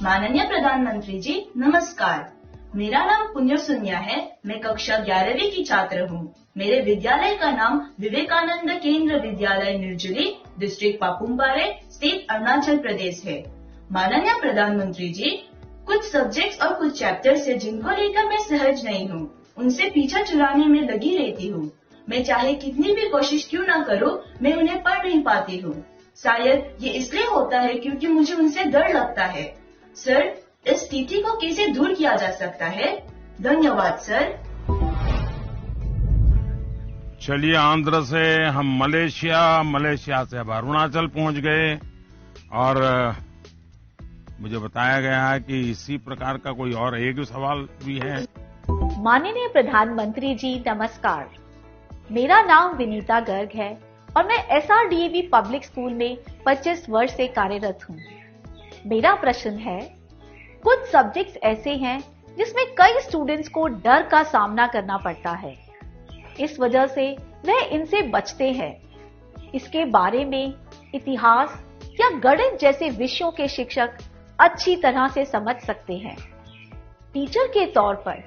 माननीय प्रधानमंत्री जी नमस्कार। मेरा नाम पुण्य सुन्या है। मैं कक्षा 11वीं की छात्र हूँ। मेरे विद्यालय का नाम विवेकानंद केंद्र विद्यालय निर्जुली, डिस्ट्रिक्ट पापुमपारे, स्टेट अरुणाचल प्रदेश है। माननीय प्रधानमंत्री जी, कुछ सब्जेक्ट्स और कुछ चैप्टर्स है जिनको लेकर मैं सहज नहीं हूँ, उनसे पीछा छुड़ाने में लगी रहती हूँ। मैं चाहे कितनी भी कोशिश क्यों न करूँ, मैं उन्हें पढ़ नहीं पाती हूँ। शायद ये इसलिए होता है क्योंकि मुझे उनसे डर लगता है। सर, इस स्थिति को कैसे दूर किया जा सकता है? धन्यवाद सर। चलिए, आंध्र से हम मलेशिया से अब अरुणाचल पहुंच गए और मुझे बताया गया है कि इसी प्रकार का कोई और एक सवाल भी है। माननीय प्रधानमंत्री जी नमस्कार। मेरा नाम विनीता गर्ग है और मैं SRDAV पब्लिक स्कूल में 25 वर्ष से कार्यरत हूँ। मेरा प्रश्न है, कुछ सब्जेक्ट्स ऐसे हैं जिसमें कई स्टूडेंट्स को डर का सामना करना पड़ता है। इस वजह से वह इनसे बचते हैं। इसके बारे में इतिहास या गणित जैसे विषयों के शिक्षक अच्छी तरह से समझ सकते हैं। टीचर के तौर पर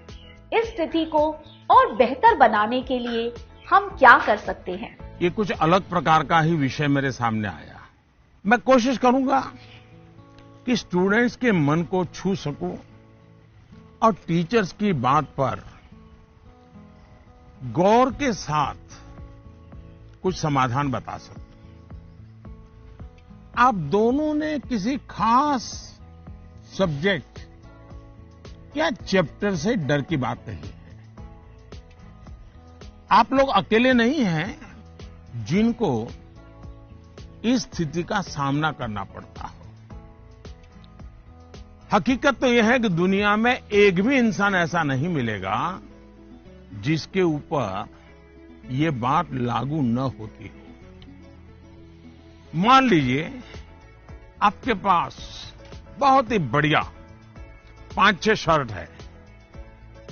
इस स्थिति को और बेहतर बनाने के लिए हम क्या कर सकते हैं? ये कुछ अलग प्रकार का ही विषय मेरे सामने आया। मैं कोशिश करूंगा कि स्टूडेंट्स के मन को छू सकूं और टीचर्स की बात पर गौर के साथ कुछ समाधान बता सकूं। आप दोनों ने किसी खास सब्जेक्ट या चैप्टर से डर की बात कही है। आप लोग अकेले नहीं हैं जिनको इस स्थिति का सामना करना पड़ता हो। हकीकत तो यह है कि दुनिया में एक भी इंसान ऐसा नहीं मिलेगा जिसके ऊपर ये बात लागू न होती हो। मान लीजिए आपके पास बहुत ही बढ़िया 5-6 शर्ट है,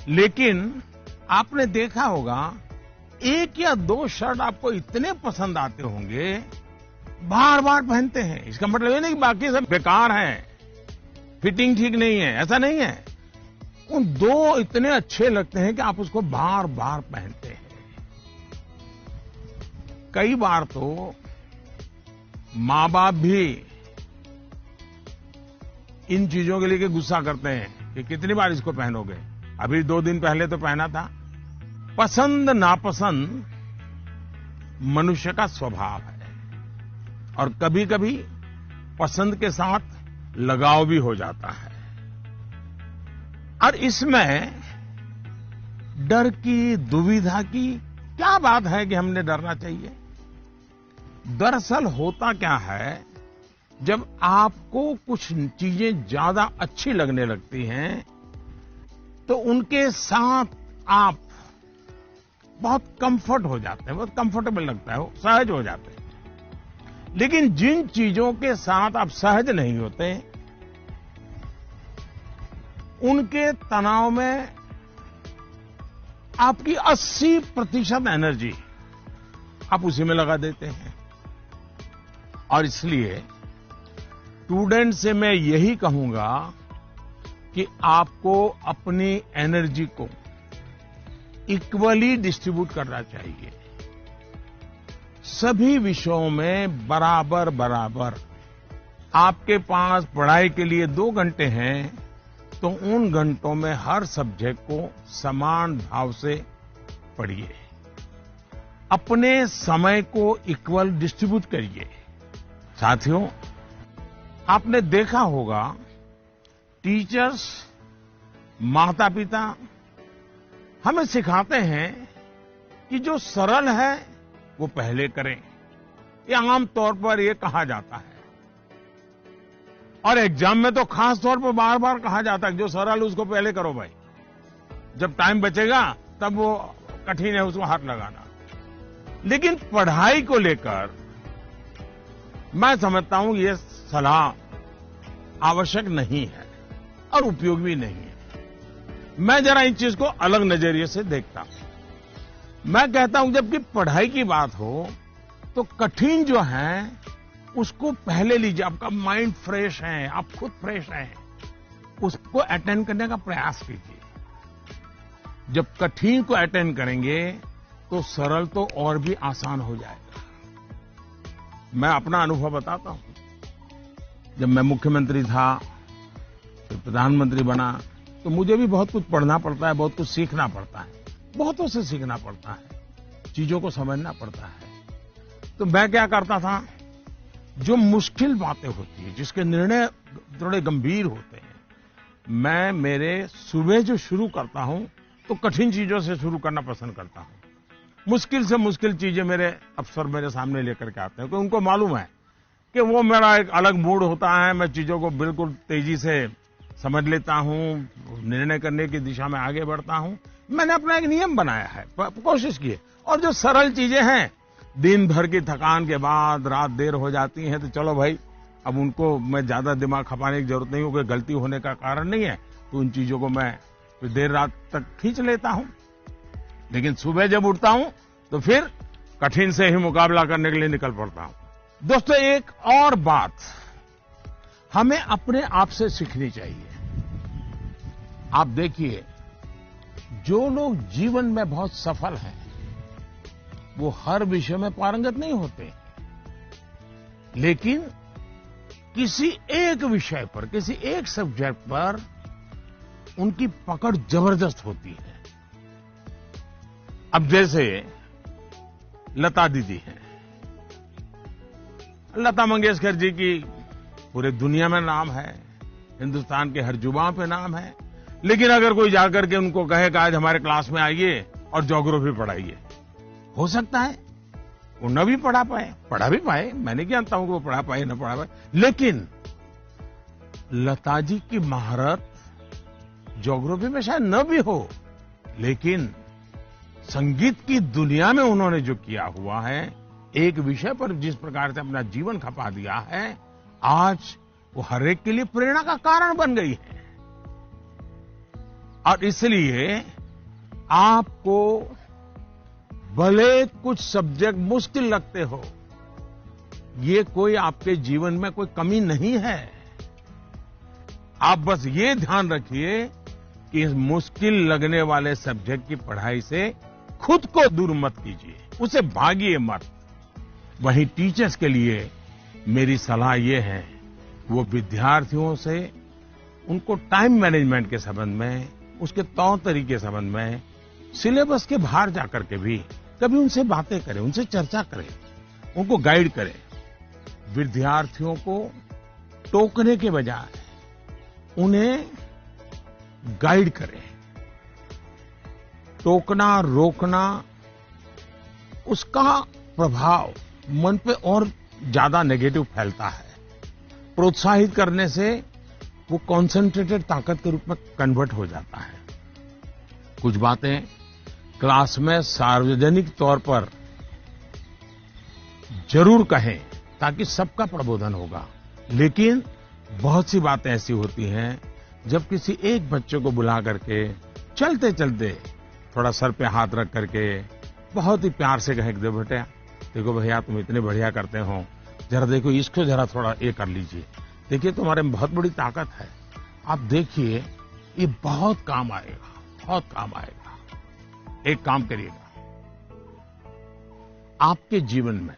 लेकिन आपने देखा होगा 1 या 2 शर्ट आपको इतने पसंद आते होंगे, बार बार पहनते हैं। इसका मतलब ये नहीं कि बाकी सब बेकार हैं, फिटिंग ठीक नहीं है, ऐसा नहीं है। उन 2 इतने अच्छे लगते हैं कि आप उसको बार बार पहनते हैं। कई बार तो माँ बाप भी इन चीजों के लिए गुस्सा करते हैं कि कितनी बार इसको पहनोगे, अभी 2 दिन पहले तो पहना था। पसंद नापसंद मनुष्य का स्वभाव है और कभी कभी पसंद के साथ लगाव भी हो जाता है। और इसमें डर की, दुविधा की क्या बात है कि हमने डरना चाहिए? दरअसल होता क्या है, जब आपको कुछ चीजें ज्यादा अच्छी लगने लगती हैं तो उनके साथ आप बहुत कंफर्ट हो जाते हैं, बहुत कंफर्टेबल लगता है, सहज हो जाते हैं। लेकिन जिन चीजों के साथ आप सहज नहीं होते, उनके तनाव में आपकी 80% एनर्जी आप उसी में लगा देते हैं। और इसलिए स्टूडेंट से मैं यही कहूंगा कि आपको अपनी एनर्जी को इक्वली डिस्ट्रीब्यूट करना चाहिए। सभी विषयों में बराबर बराबर। आपके पास पढ़ाई के लिए 2 घंटे हैं तो उन घंटों में हर सब्जेक्ट को समान भाव से पढ़िए। अपने समय को इक्वल डिस्ट्रीब्यूट करिए। साथियों, आपने देखा होगा टीचर्स, माता पिता हमें सिखाते हैं कि जो सरल है वो पहले करें। ये आमतौर पर ये कहा जाता है और एग्जाम में तो खास तौर पर बार बार कहा जाता है कि जो सरल उसको पहले करो भाई, जब टाइम बचेगा तब वो कठिन है उसको हाथ लगाना। लेकिन पढ़ाई को लेकर मैं समझता हूं ये सलाह आवश्यक नहीं है और उपयोगी भी नहीं है। मैं जरा इस चीज को अलग नजरिए से देखता हूं। मैं कहता हूं जबकि पढ़ाई की बात हो तो कठिन जो है उसको पहले लीजिए। आपका माइंड फ्रेश है, आप खुद फ्रेश हैं, उसको अटेंड करने का प्रयास कीजिए। जब कठिन को अटेंड करेंगे तो सरल तो और भी आसान हो जाएगा। मैं अपना अनुभव बताता हूं। जब मैं मुख्यमंत्री था, फिर प्रधानमंत्री बना, तो मुझे भी बहुत कुछ पढ़ना पड़ता है, बहुत कुछ सीखना पड़ता है, बहुतों से सीखना पड़ता है, चीजों को समझना पड़ता है। तो मैं क्या करता था, जो मुश्किल बातें होती है, जिसके निर्णय थोड़े गंभीर होते हैं, मैं मेरे सुबह जो शुरू करता हूं तो कठिन चीजों से शुरू करना पसंद करता हूं। मुश्किल से मुश्किल चीजें मेरे अफसर मेरे सामने लेकर के आते हैं, क्योंकि उनको मालूम है कि वो मेरा एक अलग मूड होता है, मैं चीजों को बिल्कुल तेजी से समझ लेता हूं, निर्णय करने की दिशा में आगे बढ़ता हूं। मैंने अपना एक नियम बनाया है, कोशिश की है। और जो सरल चीजें हैं, दिन भर की थकान के बाद रात देर हो जाती है, तो चलो भाई, अब उनको मैं ज्यादा दिमाग खपाने की जरूरत नहीं, क्योंकि गलती होने का कारण नहीं है, तो उन चीजों को मैं फिर देर रात तक खींच लेता हूं। लेकिन सुबह जब उठता हूं तो फिर कठिन से ही मुकाबला करने के लिए निकल पड़ता हूं। दोस्तों, एक और बात हमें अपने आप से सीखनी चाहिए। आप देखिए, जो लोग जीवन में बहुत सफल हैं, वो हर विषय में पारंगत नहीं होते, लेकिन किसी एक विषय पर, किसी एक सब्जेक्ट पर उनकी पकड़ जबरदस्त होती है। अब जैसे लता दीदी हैं, लता मंगेशकर जी की पूरे दुनिया में नाम है, हिंदुस्तान के हर जुबान पे नाम है, लेकिन अगर कोई जाकर के उनको कहे कि आज हमारे क्लास में आइए और ज्योग्राफी पढ़ाइए, हो सकता है वो न भी पढ़ा भी पाए, मैं नहीं जानता हूं कि वो पढ़ा पाए न पढ़ा पाए, लेकिन लता जी की महारत ज्योग्राफी में शायद न भी हो, लेकिन संगीत की दुनिया में उन्होंने जो किया हुआ है, एक विषय पर जिस प्रकार से अपना जीवन खपा दिया है, आज वो हर एक के लिए प्रेरणा का कारण बन गई है। और इसलिए आपको भले कुछ सब्जेक्ट मुश्किल लगते हो, ये कोई आपके जीवन में कोई कमी नहीं है। आप बस ये ध्यान रखिए कि इस मुश्किल लगने वाले सब्जेक्ट की पढ़ाई से खुद को दूर मत कीजिए, उसे भागिए मत। वहीं टीचर्स के लिए मेरी सलाह ये है, वो विद्यार्थियों से उनको टाइम मैनेजमेंट के संबंध में, उसके तौर तरीके के संबंध में, सिलेबस के बाहर जाकर के भी कभी उनसे बातें करें, उनसे चर्चा करें, उनको गाइड करें। विद्यार्थियों को टोकने के बजाय उन्हें गाइड करें। टोकना, रोकना, उसका प्रभाव मन पे और ज्यादा नेगेटिव फैलता है। प्रोत्साहित करने से वो कॉन्सेंट्रेटेड ताकत के रूप में कन्वर्ट हो जाता है। कुछ बातें क्लास में सार्वजनिक तौर पर जरूर कहें, ताकि सबका प्रबोधन होगा। लेकिन बहुत सी बातें ऐसी होती हैं, जब किसी एक बच्चे को बुला करके चलते चलते थोड़ा सर पे हाथ रख करके बहुत ही प्यार से कहें, बेटा देखो भैया, तुम इतने बढ़िया करते हो, जरा देखो इसको जरा थोड़ा ये कर लीजिए, देखिए तुम्हारे में बहुत बड़ी ताकत है, आप देखिए ये बहुत काम आएगा, बहुत काम आएगा। एक काम करिएगा, आपके जीवन में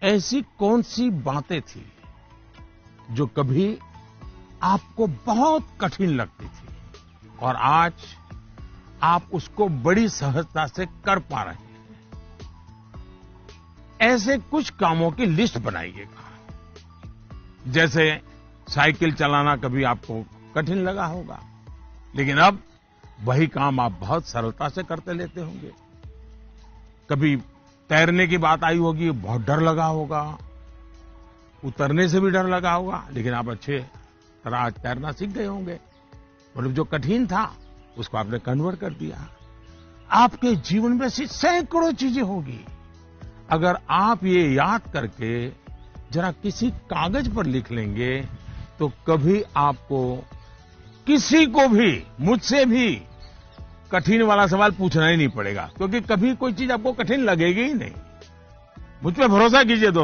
ऐसी कौन सी बातें थी जो कभी आपको बहुत कठिन लगती थी और आज आप उसको बड़ी सहजता से कर पा रहे हैं? ऐसे कुछ कामों की लिस्ट बनाइएगा। जैसे साइकिल चलाना कभी आपको कठिन लगा होगा, लेकिन अब वही काम आप बहुत सरलता से करते लेते होंगे। कभी तैरने की बात आई होगी, बहुत डर लगा होगा, उतरने से भी डर लगा होगा, लेकिन आप अच्छे तरह आज तैरना सीख गए होंगे। मतलब जो कठिन था उसको आपने कन्वर्ट कर दिया। आपके जीवन में ऐसी सैकड़ों चीजें होगी। अगर आप ये याद करके जरा किसी कागज पर लिख लेंगे, तो कभी आपको किसी को भी, मुझसे भी कठिन वाला सवाल पूछना ही नहीं पड़ेगा, क्योंकि कभी कोई चीज आपको कठिन लगेगी ही नहीं। मुझ पे भरोसा कीजिए दोस्तों।